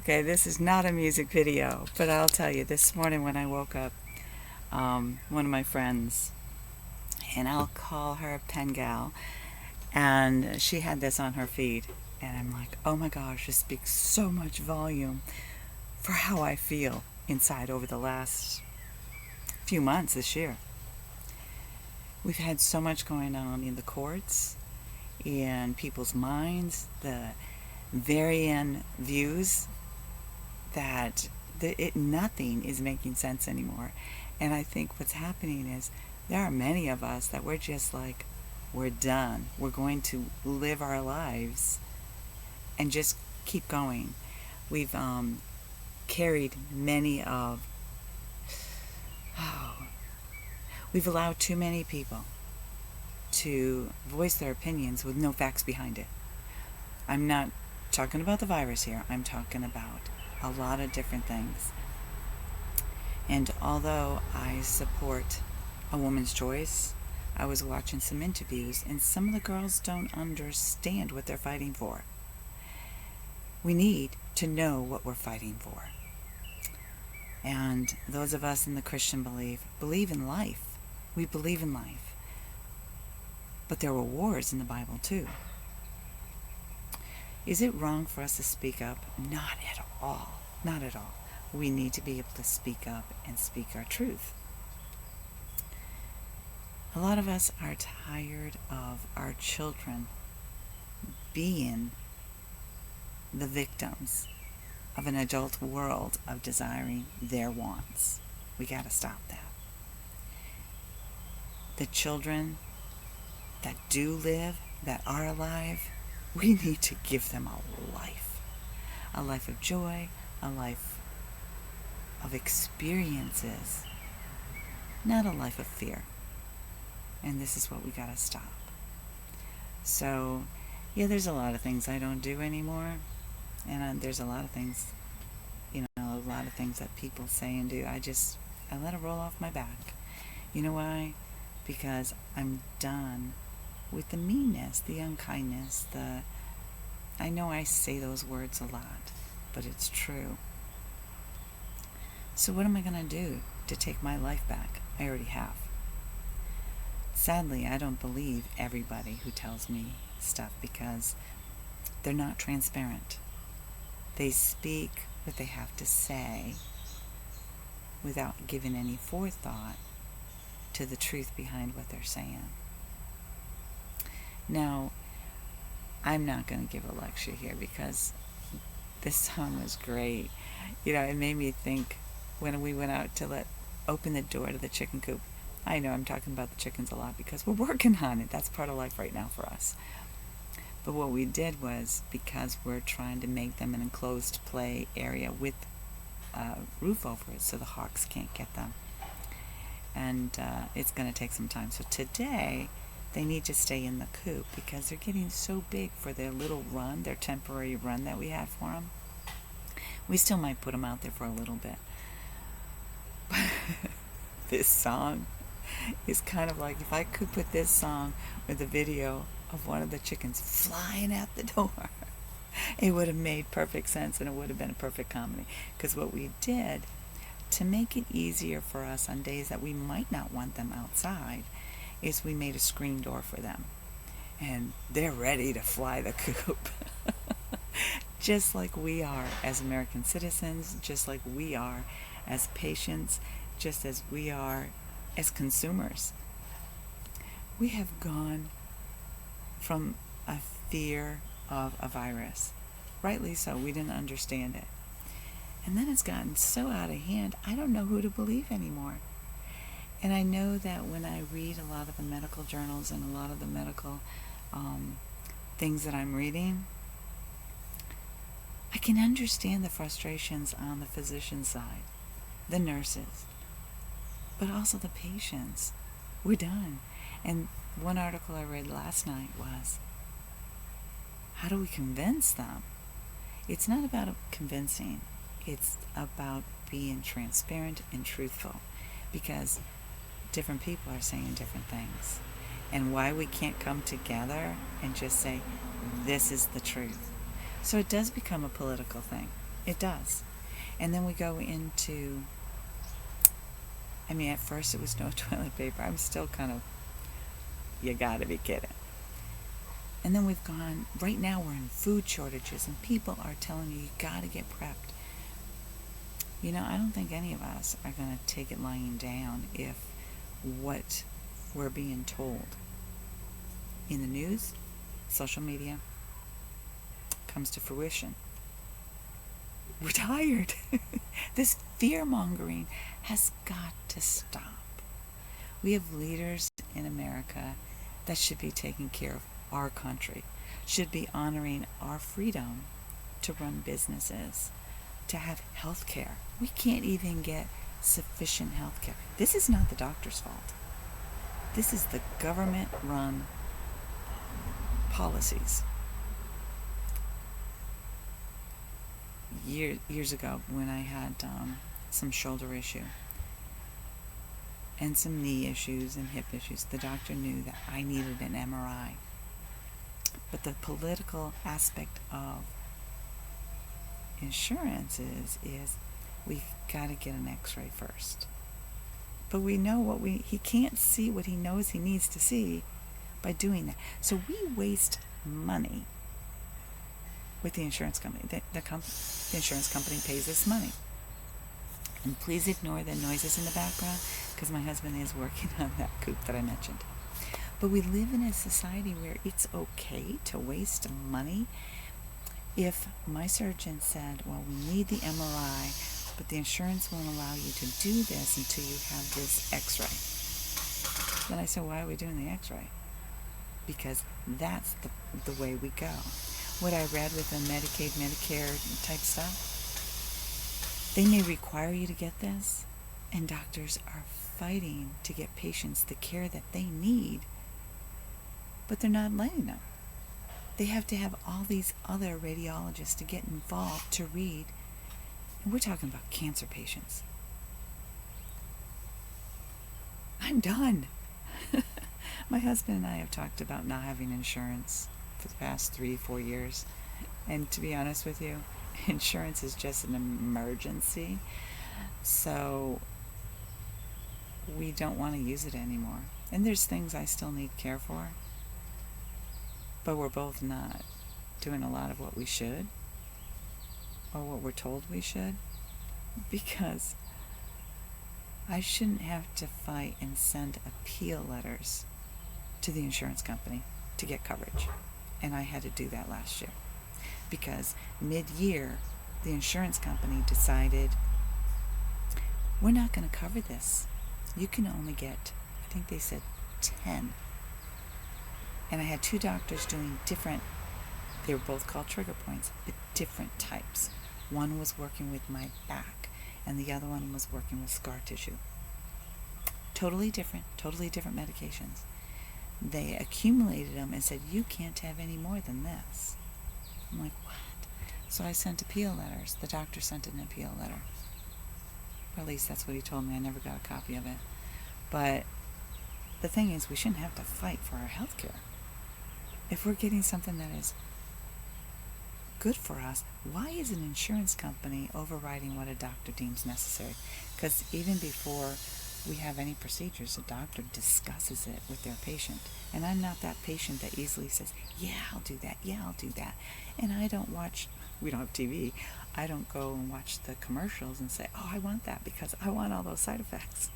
Okay, this is not a music video, but I'll tell you, this morning when I woke up, one of my friends, and I'll call her Pen Gal, and she had this on her feed, and I'm like, oh my gosh, this speaks so much volume for how I feel inside over the last few months this year. We've had so much going on in the courts, in people's minds, the varying views that nothing is making sense anymore. And I think what's happening is there are many of us that we're just like, we're done. We're going to live our lives and just keep going. We've carried many of, we've allowed too many people to voice their opinions with no facts behind it. I'm not talking about the virus here. I'm talking about a lot of different things. And although I support a woman's choice, I was watching some interviews, and some of the girls don't understand what they're fighting for. We need to know what we're fighting for. And those of us in the Christian believe in life. We believe in life. But there were wars in the Bible too. Is it wrong for us to speak up? Not at all. Not at all. We need to be able to speak up and speak our truth. A lot of us are tired of our children being the victims of an adult world of desiring their wants. We got to stop that. The children that do live, that are alive, we need to give them a life of joy, a life of experiences, not a life of fear. And this is what we gotta stop. So, yeah, there's a lot of things I don't do anymore, and there's a lot of things, a lot of things that people say and do. I let it roll off my back. You know why? Because I'm done with the meanness, the unkindness, I know I say those words a lot, but it's true. So what am I going to do to take my life back? I already have. Sadly, I don't believe everybody who tells me stuff because they're not transparent. They speak what they have to say without giving any forethought to the truth behind what they're saying. Now, I'm not going to give a lecture here because this song was great. It made me think when we went out to open the door to the chicken coop. I know I'm talking about the chickens a lot because we're working on it. That's part of life right now for us. But what we did was, because we're trying to make them an enclosed play area with a roof over it so the hawks can't get them. And it's going to take some time. So today, they need to stay in the coop because they're getting so big for their little run, their temporary run that we have for them. We still might put them out there for a little bit. This song is kind of like, if I could put this song with a video of one of the chickens flying out the door, it would have made perfect sense and it would have been a perfect comedy. Because what we did, to make it easier for us on days that we might not want them outside, is we made a screen door for them. And they're ready to fly the coop. Just like we are as American citizens, just like we are as patients, just as we are as consumers. We have gone from a fear of a virus. Rightly so, we didn't understand it. And then it's gotten so out of hand, I don't know who to believe anymore. And I know that when I read a lot of the medical journals and a lot of the medical things that I'm reading, I can understand the frustrations on the physician side, the nurses, but also the patients. We're done. And one article I read last night was, how do we convince them? It's not about convincing. It's about being transparent and truthful, because different people are saying different things. And why we can't come together and just say, this is the truth. So it does become a political thing. It does. And then we go into, at first it was no toilet paper. I'm still kind of, you gotta be kidding. And then we've gone, right now we're in food shortages, and people are telling you gotta get prepped. I don't think any of us are going to take it lying down if what we're being told in the news, social media, comes to fruition. We're tired. This fear-mongering has got to stop. We have leaders in America that should be taking care of our country, should be honoring our freedom to run businesses, to have health care. We can't even get sufficient health care. This is not the doctor's fault. This is the government-run policies. Years ago, when I had some shoulder issue and some knee issues and hip issues, the doctor knew that I needed an MRI. But the political aspect of insurance is we've got to get an x-ray first. But we know he can't see what he knows he needs to see by doing that. So we waste money with the insurance company. The insurance company pays us money. And please ignore the noises in the background, because my husband is working on that coop that I mentioned. But we live in a society where it's okay to waste money. If my surgeon said, well, we need the MRI, but the insurance won't allow you to do this until you have this x-ray, then I said, why are we doing the x-ray? Because that's the way we go. What I read with the Medicaid, Medicare type stuff, they may require you to get this, and doctors are fighting to get patients the care that they need, but they're not letting them. They have to have all these other radiologists to get involved to read. And we're talking about cancer patients. I'm done. My husband and I have talked about not having insurance for the past 3-4 years. And to be honest with you, insurance is just an emergency. So we don't want to use it anymore. And there's things I still need care for. But we're both not doing a lot of what we should, or what we're told we should, because I shouldn't have to fight and send appeal letters to the insurance company to get coverage. And I had to do that last year, because mid-year, the insurance company decided, we're not going to cover this. You can only get, I think they said 10. And I had 2 doctors doing different, they were both called trigger points, but different types. One was working with my back, and the other one was working with scar tissue. Totally different medications. They accumulated them and said, you can't have any more than this. I'm like, what? So I sent appeal letters. The doctor sent an appeal letter. Or at least that's what he told me. I never got a copy of it. But the thing is, we shouldn't have to fight for our health care. If we're getting something that is good for us, why is an insurance company overriding what a doctor deems necessary? Because even before we have any procedures, a doctor discusses it with their patient. And I'm not that patient that easily says, yeah, I'll do that, yeah, I'll do that. And I don't watch, we don't have TV, I don't go and watch the commercials and say, oh, I want that because I want all those side effects.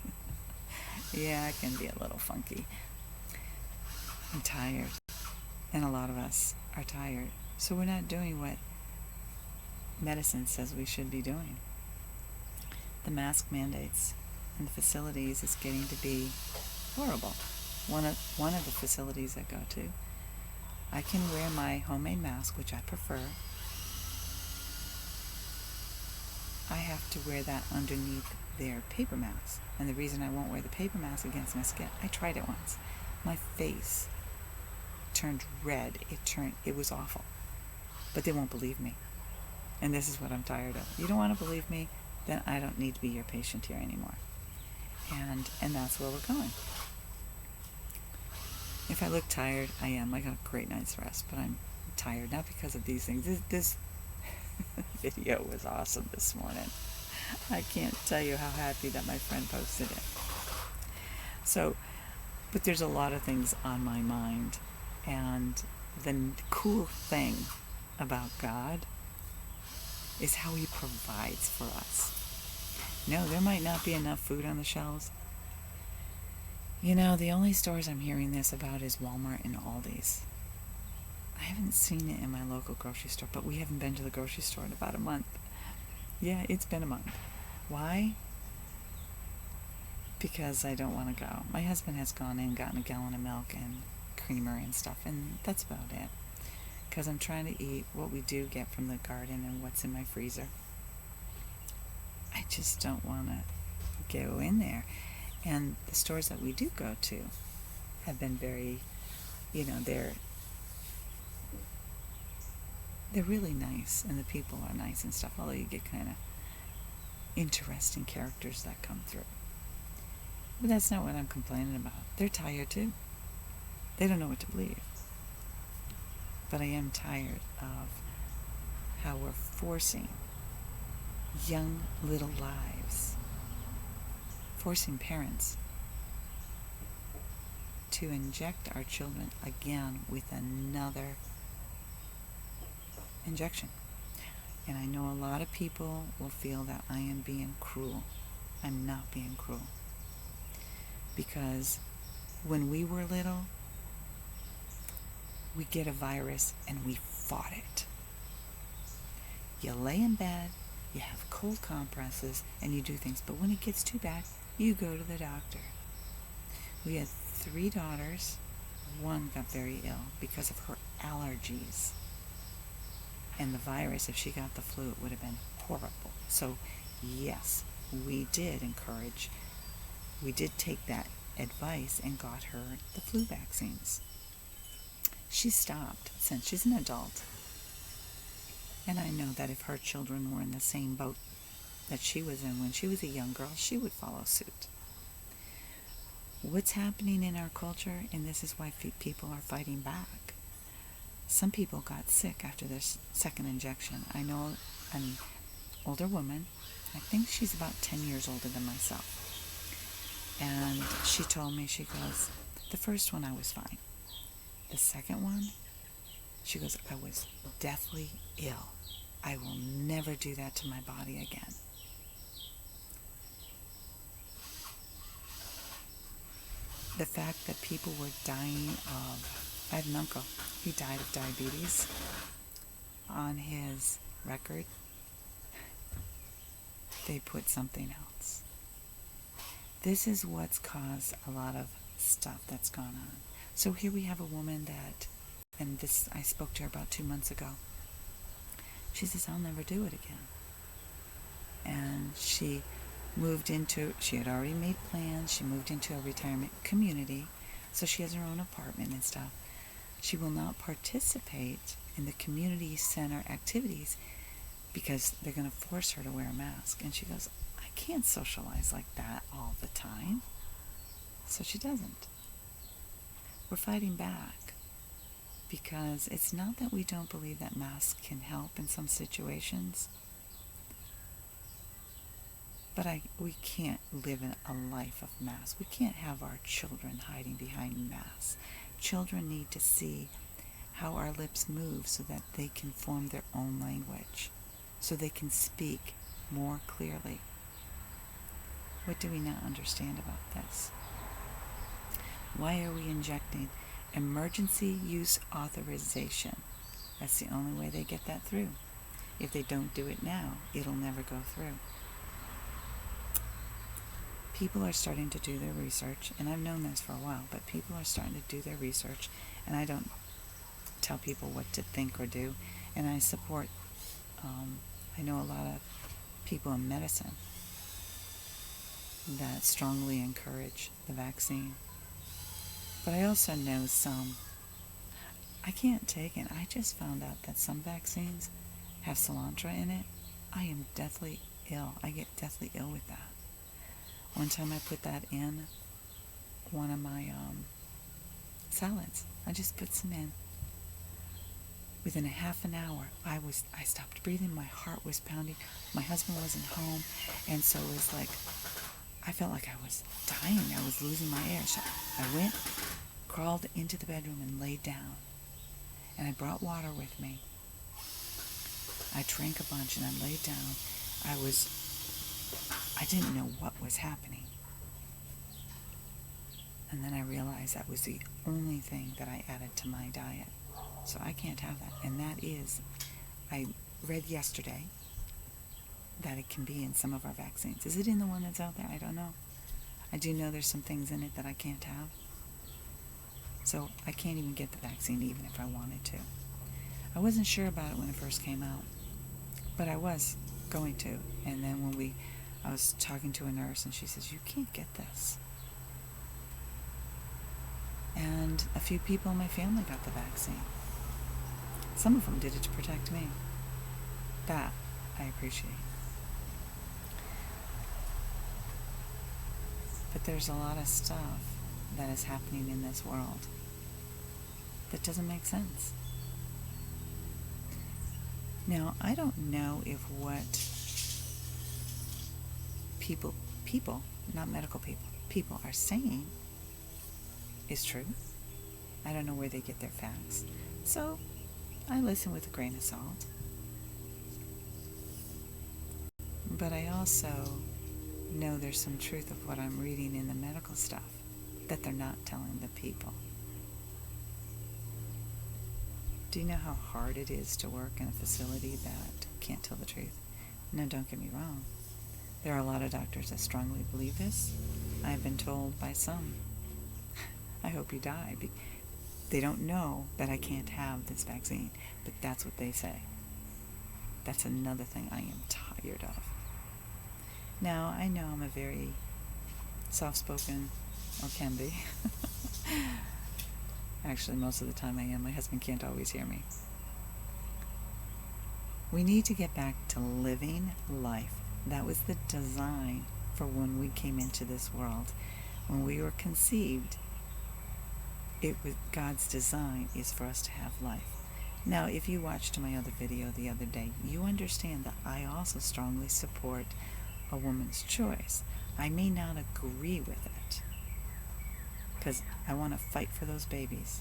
Yeah, it can be a little funky. I'm tired. And a lot of us are tired. So we're not doing what medicine says we should be doing. The mask mandates in the facilities is getting to be horrible. One of the facilities I go to, I can wear my homemade mask, which I prefer. I have to wear that underneath their paper mask. And the reason I won't wear the paper mask against my skin, I tried it once. My face turned red. It was awful. But they won't believe me. And this is what I'm tired of. You don't want to believe me? Then I don't need to be your patient here anymore. And that's where we're going. If I look tired, I am. I got a great night's rest, but I'm tired. Not because of these things. This video was awesome this morning. I can't tell you how happy that my friend posted it. So, but there's a lot of things on my mind, and the cool thing about God is how He provides for us. No, there might not be enough food on the shelves. You know, the only stores I'm hearing this about is Walmart and Aldi's. I haven't seen it in my local grocery store, but we haven't been to the grocery store in about a month. Yeah, it's been a month. Why? Because I don't want to go. My husband has gone in and gotten a gallon of milk and creamer and stuff, and that's about it. Because I'm trying to eat what we do get from the garden and what's in my freezer. I just don't want to go in there. And the stores that we do go to have been very, they're really nice, and the people are nice and stuff, although you get kind of interesting characters that come through. But that's not what I'm complaining about. They're tired too. They don't know what to believe. But I am tired of how we're forcing young little lives, forcing parents to inject our children again with another injection. And I know a lot of people will feel that I am being cruel. I'm not being cruel. Because when we were little, we get a virus and we fought it. You lay in bed, you have cold compresses, and you do things. But when it gets too bad, you go to the doctor. We had 3 daughters. One got very ill because of her allergies. And the virus, if she got the flu, it would have been horrible. So, yes, we did take that advice and got her the flu vaccines. She stopped since she's an adult. And I know that if her children were in the same boat that she was in when she was a young girl, she would follow suit. What's happening in our culture, and this is why people are fighting back. Some people got sick after their second injection. I know an older woman, I think she's about 10 years older than myself. And she told me, she goes, the first one I was fine. The second one, she goes, I was deathly ill. I will never do that to my body again. The fact that people were dying of, I had an uncle, he died of diabetes. On his record, they put something else. This is what's caused a lot of stuff that's gone on. So here we have a woman that, and this, I spoke to her about 2 months ago. She says, I'll never do it again. And she had already made plans. She moved into a retirement community. So she has her own apartment and stuff. She will not participate in the community center activities because they're going to force her to wear a mask. And she goes, I can't socialize like that all the time. So she doesn't. We're fighting back because it's not that we don't believe that masks can help in some situations, but we can't live in a life of masks. We can't have our children hiding behind masks. Children need to see how our lips move so that they can form their own language, so they can speak more clearly. What do we not understand about this? Why are we injecting emergency use authorization? That's the only way they get that through. If they don't do it now, it'll never go through. People are starting to do their research, and I've known this for a while, but people are starting to do their research, and I don't tell people what to think or do, and I support, I know a lot of people in medicine that strongly encourage the vaccine. But I also know some, I can't take it. I just found out that some vaccines have cilantro in it. I am deathly ill. I get deathly ill with that. One time I put that in one of my salads. I just put some in. Within a half an hour, I stopped breathing, my heart was pounding, my husband wasn't home, and so it was like, I felt like I was dying, I was losing my air. So I went, crawled into the bedroom and laid down, and I brought water with me. I drank a bunch and I laid down. I didn't know what was happening. And then I realized that was the only thing that I added to my diet. So I can't have that. And that is, I read yesterday that it can be in some of our vaccines. Is it in the one that's out there? I don't know. I do know there's some things in it that I can't have. So I can't even get the vaccine even if I wanted to. I wasn't sure about it when it first came out, but I was going to. And then I was talking to a nurse and she says, you can't get this. And a few people in my family got the vaccine. Some of them did it to protect me. That I appreciate. But there's a lot of stuff that is happening in this world that doesn't make sense. Now, I don't know if what people, not medical people are saying is true. I don't know where they get their facts. So I listen with a grain of salt. But I also know there's some truth of what I'm reading in the medical stuff that they're not telling the people. Do you know how hard it is to work in a facility that can't tell the truth? Now, don't get me wrong. There are a lot of doctors that strongly believe this. I've been told by some, I hope you die. They don't know that I can't have this vaccine, but that's what they say. That's another thing I am tired of. Now, I know I'm a very soft-spoken, or can be. Actually, most of the time I am. My husband can't always hear me. We need to get back to living life. That was the design for when we came into this world. When we were conceived, it was God's design is for us to have life. Now, if you watched my other video the other day, you understand that I also strongly support a woman's choice. I may not agree with it, because I want to fight for those babies.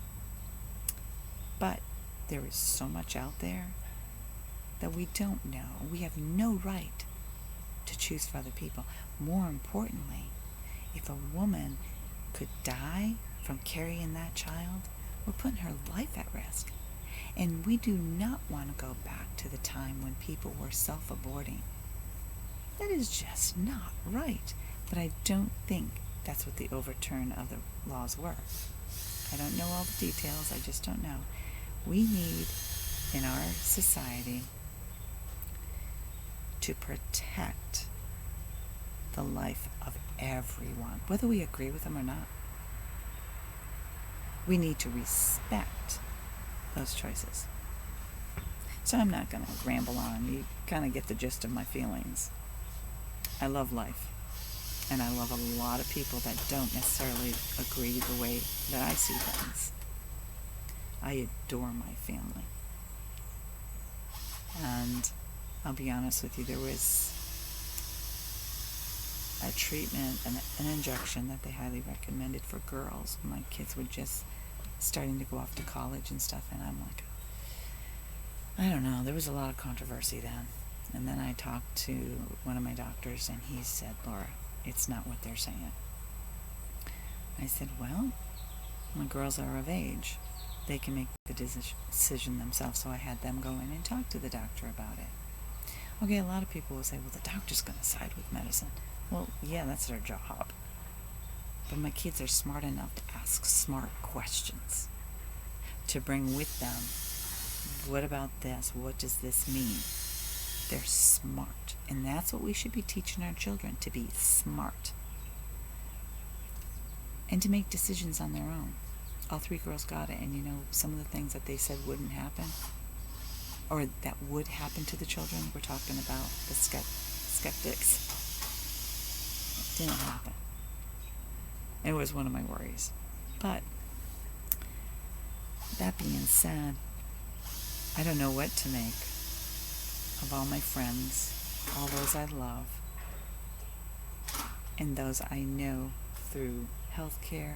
But there is so much out there that we don't know. We have no right to choose for other people. More importantly, if a woman could die from carrying that child, we're putting her life at risk. And we do not want to go back to the time when people were self-aborting. That is just not right. But I don't think that's what the overturn of the laws were. I don't know all the details. I just don't know. We need, in our society, to protect the life of everyone, whether we agree with them or not. We need to respect those choices. So I'm not going to ramble on. You kind of get the gist of my feelings. I love life. And I love a lot of people that don't necessarily agree the way that I see things. I adore my family. And I'll be honest with you, there was a treatment, an injection that they highly recommended for girls. My kids were just starting to go off to college and stuff, and I'm like, I don't know, there was a lot of controversy then. And then I talked to one of my doctors, and he said, Laura, it's not what they're saying. I said, well, when girls are of age, they can make the decision themselves. So I had them go in and talk to the doctor about it. Okay, a lot of people will say, well, the doctor's going to side with medicine. Well, yeah, that's their job. But my kids are smart enough to ask smart questions, to bring with them, what about this? What does this mean? They're smart. And that's what we should be teaching our children, to be smart. And to make decisions on their own. All three girls got it, and you know, some of the things that they said wouldn't happen, or that would happen to the children, we're talking about the skeptics. It didn't happen. It was one of my worries. But, that being said, I don't know what to make of all my friends, all those I love, and those I know through healthcare,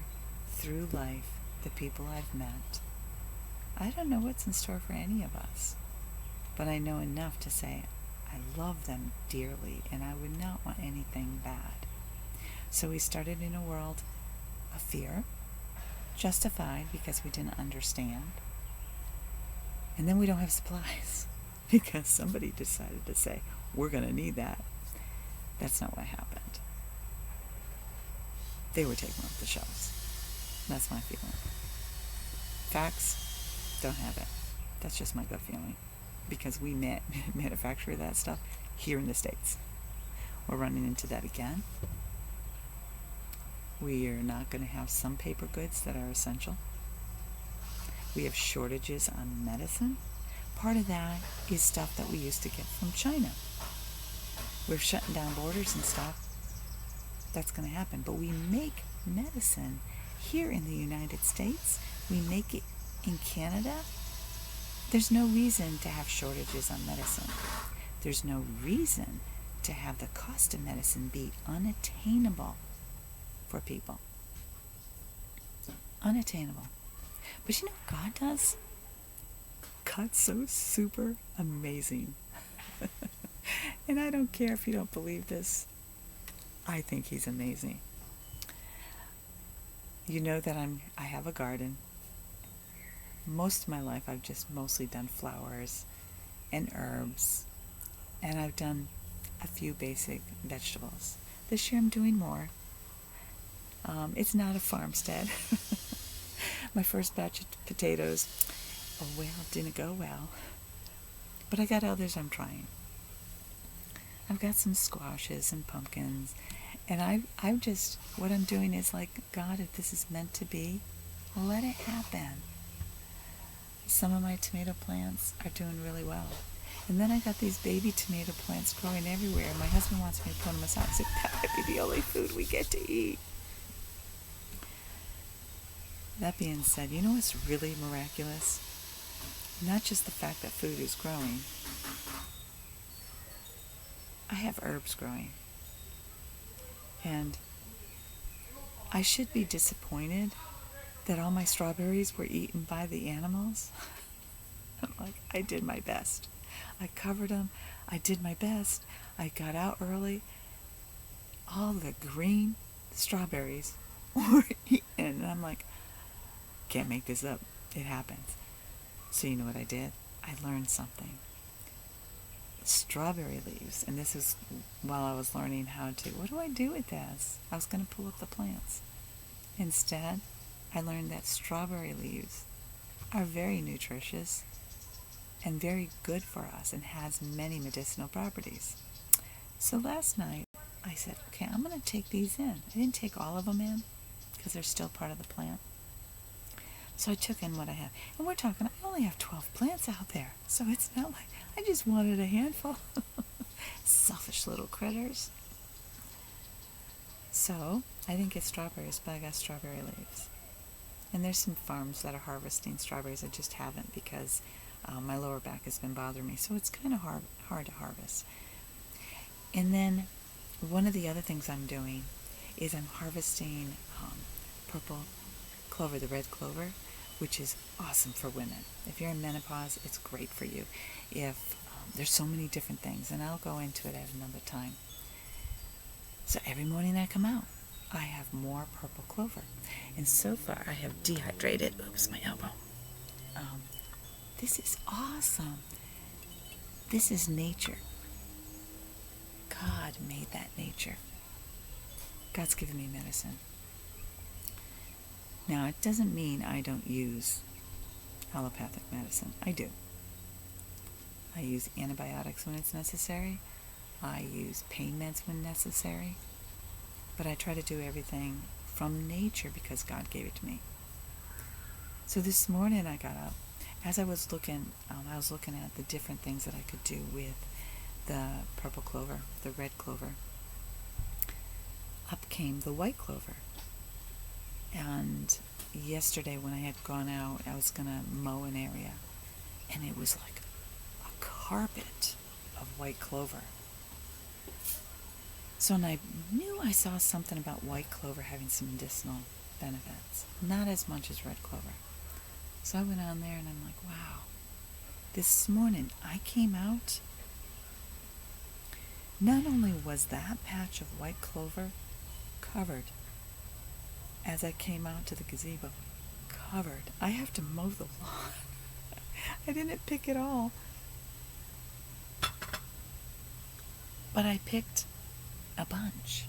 through life, the people I've met. I don't know what's in store for any of us, but I know enough to say I love them dearly and I would not want anything bad. So we started in a world of fear, justified because we didn't understand. And then we don't have supplies because somebody decided to say, we're going to need that. That's not what happened. They were taken off the shelves. That's my feeling. Facts, don't have it. That's just my gut feeling. Because we manufacture that stuff here in the States. We're running into that again. We are not going to have some paper goods that are essential. We have shortages on medicine. Part of that is stuff that we used to get from China. We're shutting down borders and stuff. That's going to happen. But we make medicine here in the United States. We make it in Canada. There's no reason to have shortages on medicine. There's no reason to have the cost of medicine be unattainable for people. Unattainable. But you know what God does? God's so super amazing. And I don't care if you don't believe this. I think he's amazing. You know that I have a garden. Most of my life I've just mostly done flowers and herbs. And I've done a few basic vegetables. This year I'm doing more. It's not a farmstead. My first batch of potatoes, didn't go well. But I got others I'm trying. I've got some squashes and pumpkins. And I've just, what I'm doing is like, God, if this is meant to be, let it happen. Some of my tomato plants are doing really well. And then I got these baby tomato plants growing everywhere. My husband wants me to put them aside. I said, that might be the only food we get to eat. That being said, you know what's really miraculous? Not just the fact that food is growing. I have herbs growing. And I should be disappointed that all my strawberries were eaten by the animals. I'm like, I did my best. I covered them. I did my best. I got out early. All the green strawberries were eaten. And I'm like, can't make this up. It happens. So you know what I did? I learned something. Strawberry leaves, and this is while I was learning how to, what do I do with this? I was going to pull up the plants. Instead, I learned that strawberry leaves are very nutritious and very good for us and has many medicinal properties. So last night, I said, okay, I'm going to take these in. I didn't take all of them in because they're still part of the plant. So I took in what I have. And we're talking, I only have 12 plants out there. So it's not like I just wanted a handful. Selfish little critters. So I didn't get strawberries, but I got strawberry leaves. And there's some farms that are harvesting strawberries. I just haven't because my lower back has been bothering me. So it's kind of hard to harvest. And then one of the other things I'm doing is I'm harvesting purple clover, the red clover, which is awesome for women. If you're in menopause, it's great for you. If there's so many different things, and I'll go into it at another time. So every morning I come out, I have more purple clover. And so far I have dehydrated, oops, my elbow. This is awesome. This is nature. God made that nature. God's given me medicine. Now, it doesn't mean I don't use allopathic medicine. I do. I use antibiotics when it's necessary. I use pain meds when necessary. But I try to do everything from nature because God gave it to me. So this morning I got up. As I was looking at the different things that I could do with the purple clover, the red clover. Up came the white clover. And yesterday when I had gone out, I was going to mow an area. and it was like a carpet of white clover. So when I knew I saw something about white clover having some medicinal benefits, not as much as red clover. So I went on there and I'm like, wow. This morning I came out, not only was that patch of white clover covered, as I came out to the gazebo, covered. I have to mow the lawn. I didn't pick it all. But I picked a bunch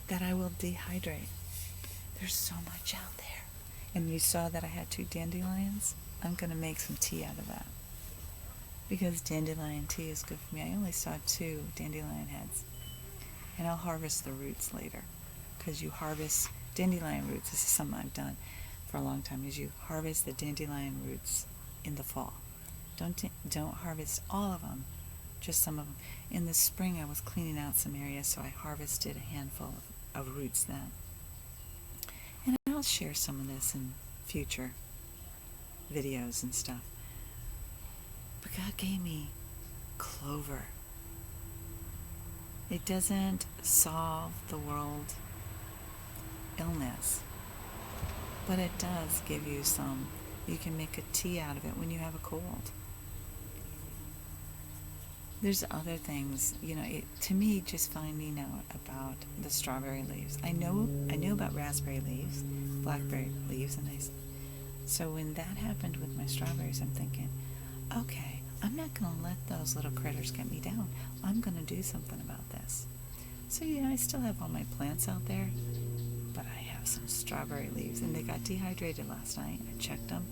that I will dehydrate. There's so much out there. And you saw that I had 2 dandelions? I'm going to make some tea out of that. Because dandelion tea is good for me. I only saw 2 dandelion heads. And I'll harvest the roots later. Because you harvest dandelion roots. This is something I've done for a long time. Is you harvest the dandelion roots in the fall. Don't harvest all of them. Just some of them. In the spring I was cleaning out some areas, so I harvested a handful of roots then. And I'll share some of this in future videos and stuff. But God gave me clover. It doesn't solve the world illness, but it does give you some. You can make a tea out of it when you have a cold. There's other things, to me, just finding out about the strawberry leaves. I knew about raspberry leaves, blackberry leaves, so when that happened with my strawberries, I'm thinking, okay, I'm not going to let those little critters get me down. I'm going to do something about this. So I still have all my plants out there, but I have some strawberry leaves, and they got dehydrated last night. I checked them.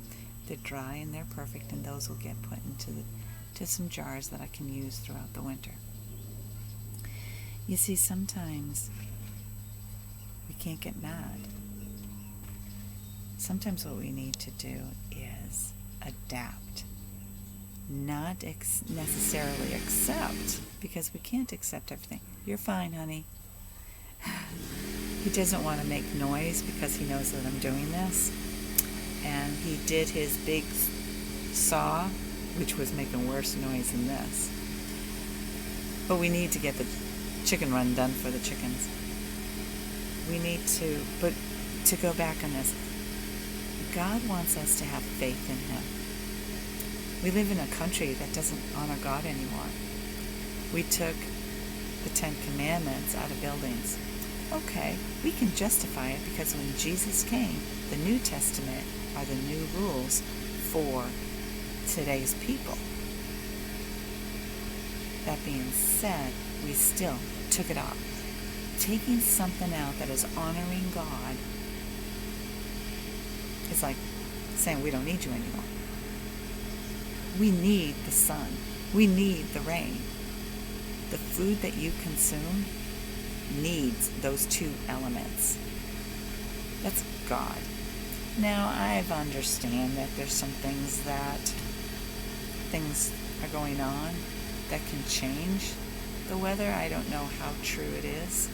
They're dry and they're perfect, and those will get put into some jars that I can use throughout the winter. You see, sometimes we can't get mad. Sometimes what we need to do is adapt. Not necessarily accept, because we can't accept everything. You're fine, honey. He doesn't want to make noise because he knows that I'm doing this. And he did his big saw, which was making worse noise than this. But we need to get the chicken run done for the chickens. We need to, but to go back on this, God wants us to have faith in Him. We live in a country that doesn't honor God anymore. We took the 10 Commandments out of buildings. Okay, we can justify it because when Jesus came, the New Testament are the new rules for today's people. That being said, we still took it off. Taking something out that is honoring God is like saying we don't need you anymore. We need the sun. We need the rain. The food that you consume needs those 2 elements. That's God. Now, I understand that there's some things are going on that can change the weather. I don't know how true it is,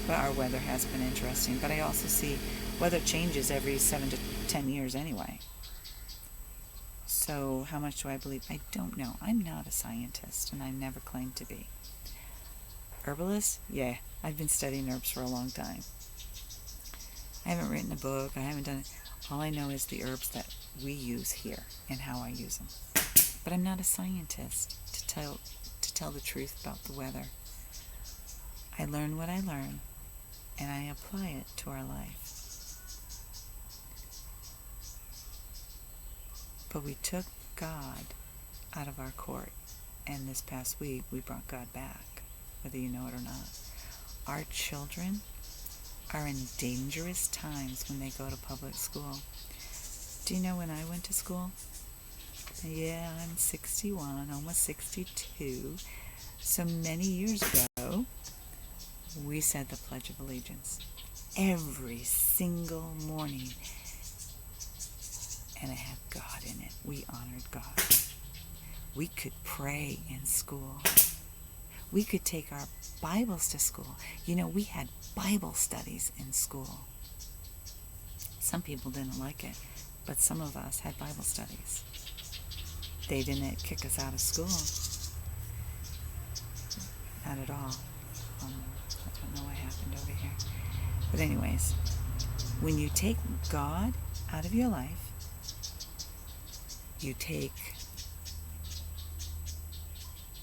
but our weather has been interesting. But I also see weather changes every 7 to 10 years anyway. So how much do I believe? I don't know. I'm not a scientist, and I never claimed to be. Herbalist? Yeah, I've been studying herbs for a long time. I haven't written a book. I haven't done it. All I know is the herbs that we use here and how I use them. But I'm not a scientist to tell the truth about the weather. I learn what I learn, and I apply it to our life. But we took God out of our court, and this past week we brought God back, whether you know it or not. Our children are in dangerous times when they go to public school. Do you know when I went to school? Yeah, I'm 61, almost 62. So many years ago, we said the Pledge of Allegiance every single morning. And it had God in it. We honored God. We could pray in school. We could take our Bibles to school. We had Bible studies in school. Some people didn't like it, But some of us had Bible studies. They didn't kick us out of school. Not at all. I don't know what happened over here. But anyways, when you take God out of your life, you take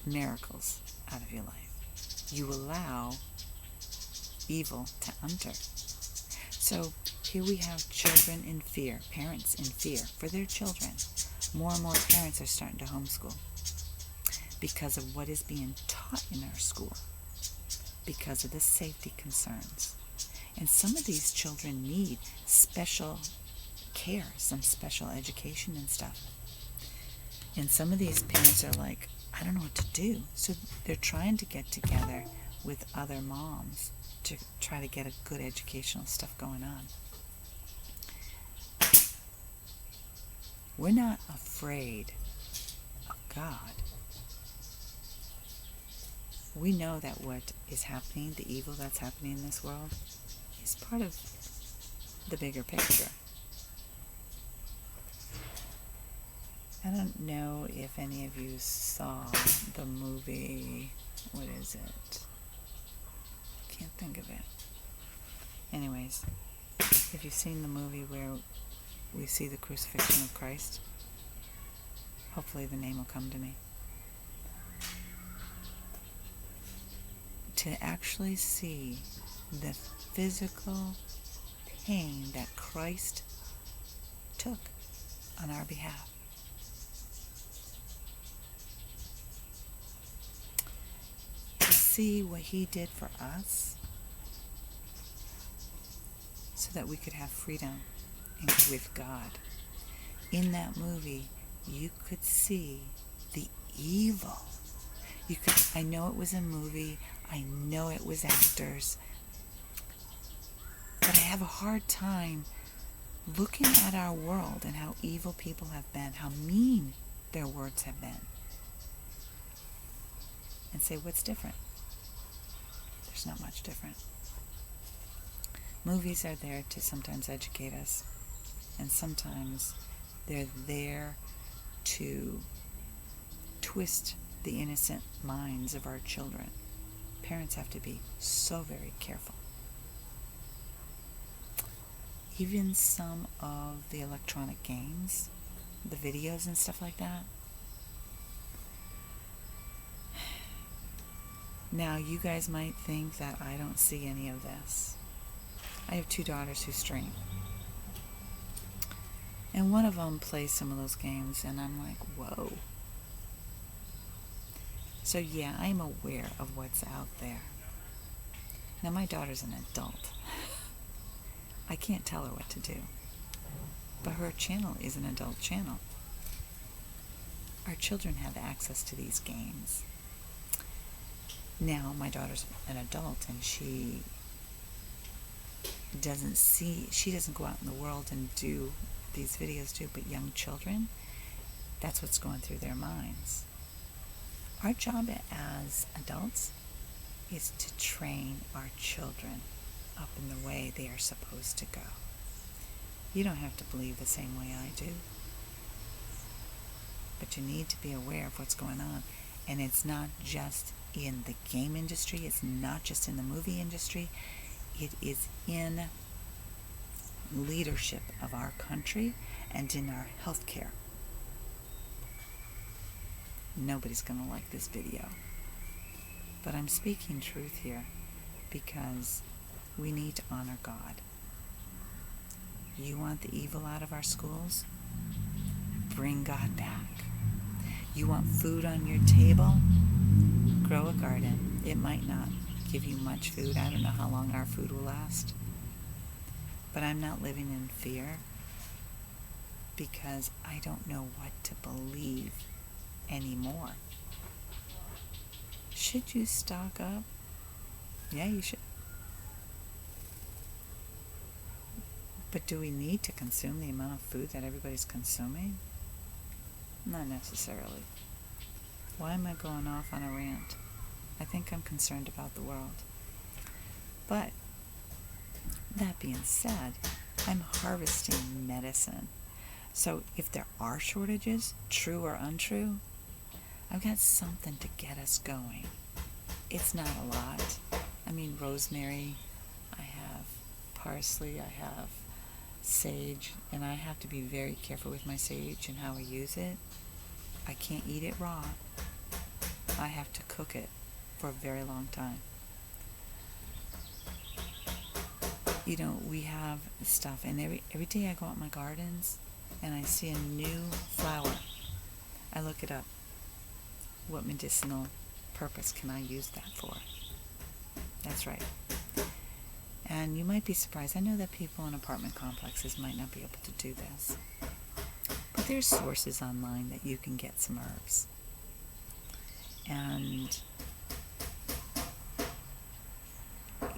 miracles out of your life. You allow evil to enter. So here we have children in fear, parents in fear for their children. More and more parents are starting to homeschool because of what is being taught in our school, because of the safety concerns. And some of these children need special care, some special education and stuff. And some of these parents are like, I don't know what to do. So they're trying to get together with other moms to try to get a good educational stuff going on. We're not afraid of God. We know that what is happening, the evil that's happening in this world, is part of the bigger picture. I don't know if any of you saw the movie, what is it? Can't think of it. Anyways, if you've seen the movie where we see the crucifixion of Christ, hopefully the name will come to me. To actually see the physical pain that Christ took on our behalf. To see what he did for us so that we could have freedom with God. In that movie, you could see the evil. I know it was a movie, I know it was actors, but I have a hard time looking at our world and how evil people have been, how mean their words have been, and say, what's different? There's not much different. Movies are there to sometimes educate us, and sometimes they're there to twist the innocent minds of our children. Parents have to be so very careful. Even some of the electronic games, the videos and stuff like that. Now, you guys might think that I don't see any of this. I have 2 daughters who stream. And one of them plays some of those games, and I'm like, whoa. So yeah, I'm aware of what's out there. Now, my daughter's an adult. I can't tell her what to do. But her channel is an adult channel. Our children have access to these games. Now, my daughter's an adult, and she doesn't go out in the world and do these videos too, but young children, that's what's going through their minds. Our job as adults is to train our children up in the way they are supposed to go. You don't have to believe the same way I do, but you need to be aware of what's going on. And it's not just in the game industry, it's not just in the movie industry, it is in leadership of our country and in our healthcare. Nobody's going to like this video, but I'm speaking truth here because we need to honor God. You want the evil out of our schools? Bring God back. You want food on your table? Grow a garden. It might not give you much food. I don't know how long our food will last. But I'm not living in fear because I don't know what to believe anymore. Should you stock up? Yeah, you should. But do we need to consume the amount of food that everybody's consuming? Not necessarily. Why am I going off on a rant? I think I'm concerned about the world. But that being said, I'm harvesting medicine So if there are shortages, true or untrue, I've got something to get us going. It's not a lot. I mean, rosemary, I have parsley, I have sage, and I have to be very careful with my sage and how I use it. I can't eat it raw. I have to cook it for a very long time. You know, we have stuff, and every day I go out in my gardens and I see a new flower, I look it up. What medicinal purpose can I use that for? That's right. And you might be surprised. I know that people in apartment complexes might not be able to do this. But there's sources online that you can get some herbs. And,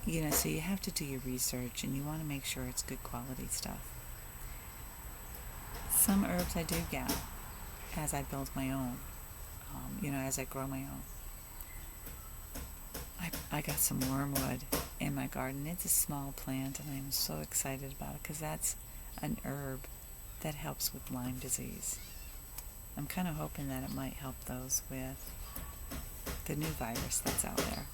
you know, so you have to do your research, and you want to make sure it's good quality stuff. Some herbs I do get as I build my own, as I grow my own. I got some wormwood in my garden. It's a small plant, and I'm so excited about it because that's an herb that helps with Lyme disease. I'm kind of hoping that it might help those with the new virus that's out there.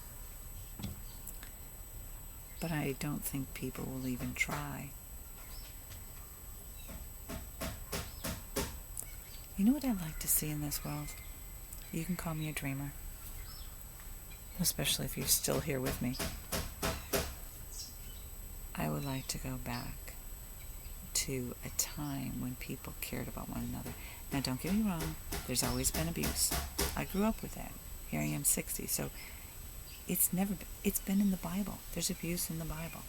But I don't think people will even try. You know what I'd like to see in this world? You can call me a dreamer. Especially if you're still here with me. I would like to go back to a time when people cared about one another. Now, don't get me wrong, there's always been abuse. I grew up with that. Here I am 60, so it's been in the Bible. There's abuse in the Bible.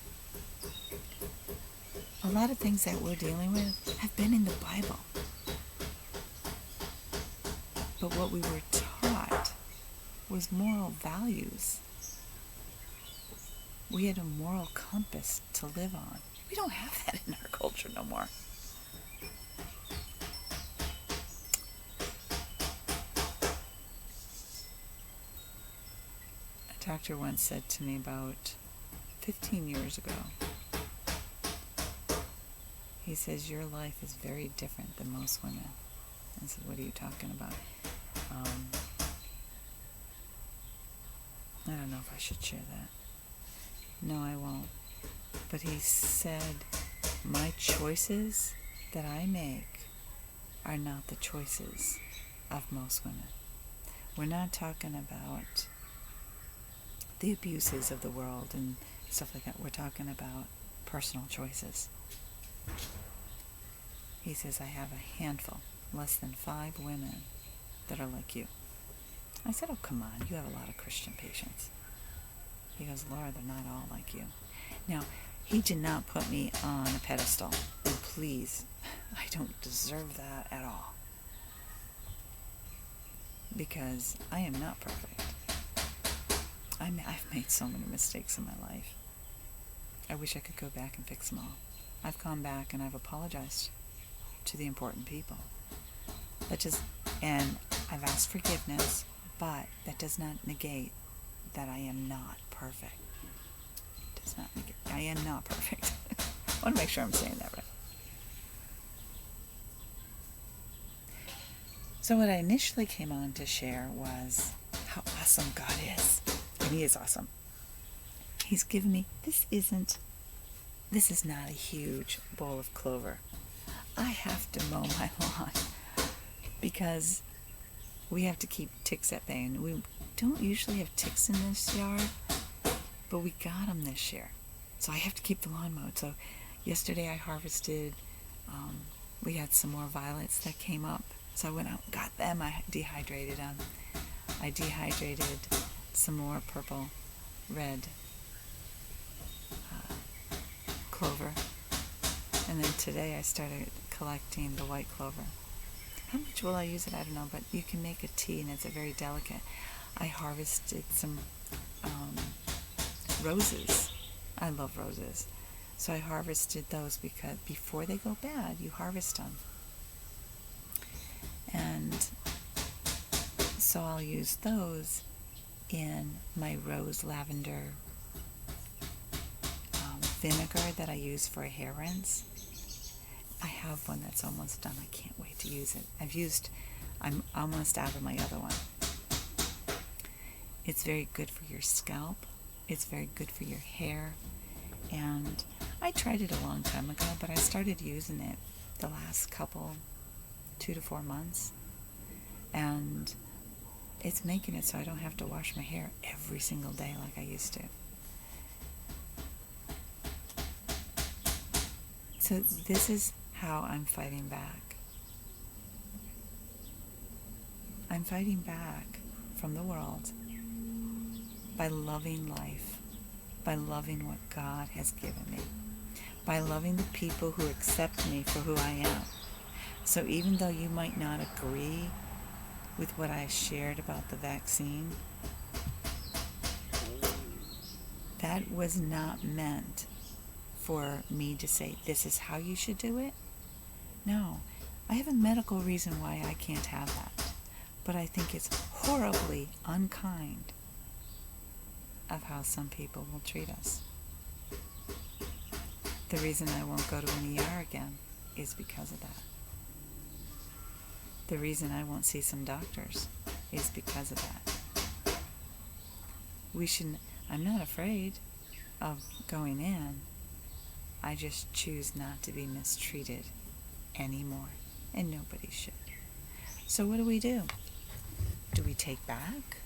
A lot of things that we're dealing with have been in the Bible. But what we were taught was moral values. We had a moral compass to live on. We don't have that in our culture no more. A doctor once said to me about 15 years ago, he says, your life is very different than most women. I said, what are you talking about? I don't know if I should share that. No, I won't. But he said, my choices that I make are not the choices of most women. We're not talking about the abuses of the world and stuff like that. We're talking about personal choices. He says, I have a handful, less than 5 women that are like you. I said, oh, come on, you have a lot of Christian patients. He goes, Laura, they're not all like you. Now, he did not put me on a pedestal. And please, I don't deserve that at all. Because I am not perfect. I've made so many mistakes in my life. I wish I could go back and fix them all. I've gone back and I've apologized to the important people. And I've asked forgiveness, but that does not negate that I am not perfect. It does not negate. I am not perfect. I want to make sure I'm saying that right. So what I initially came on to share was how awesome God is. And He is awesome. He's given me, this is not a huge bowl of clover. I have to mow my lawn because we have to keep ticks at bay. And we don't usually have ticks in this yard, but we got them this year. So I have to keep the lawn mowed. So yesterday I harvested, we had some more violets that came up. So I went out and got them. I dehydrated them. I dehydrated some more purple, red clover. And then today I started collecting the white clover. How much will I use it? I don't know, but you can make a tea and it's a very delicate. I harvested some roses. I love roses. So I harvested those because before they go bad, you harvest them. And so I'll use those in my rose lavender vinegar that I use for a hair rinse. I have one that's almost done. I can't wait to use it. I'm almost out of my other one. It's very good for your scalp. It's very good for your hair. And I tried it a long time ago, but I started using it the last 2 to 4 months. And it's making it so I don't have to wash my hair every single day like I used to. So this is how I'm fighting back. I'm fighting back from the world by loving life, by loving what God has given me, by loving the people who accept me for who I am. So even though you might not agree with what I shared about the vaccine, that was not meant for me to say, this is how you should do it. No, I have a medical reason why I can't have that. But I think it's horribly unkind of how some people will treat us. The reason I won't go to an ER again is because of that. The reason I won't see some doctors is because of that. I'm not afraid of going in. I just choose not to be mistreated anymore, and nobody should. So what do? Do we take back?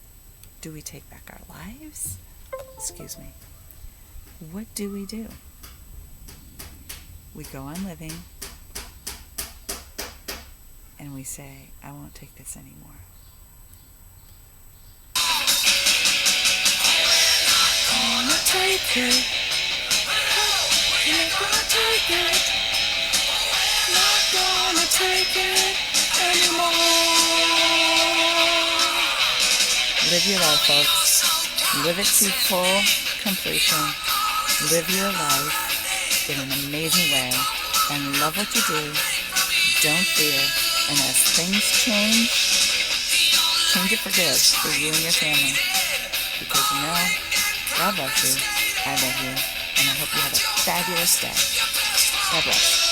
Do we take back our lives? Excuse me. What do? We go on living, and we say, I won't take this anymore. I'm not gonna take it. I'm not gonna take it. Not gonna take it anymore. Live your life, folks. Live it to full completion. Live your life in an amazing way and love what you do. Don't fear. And as things change it for good for you and your family. Because God loves you. I love you. And I hope you have a fabulous day. God bless.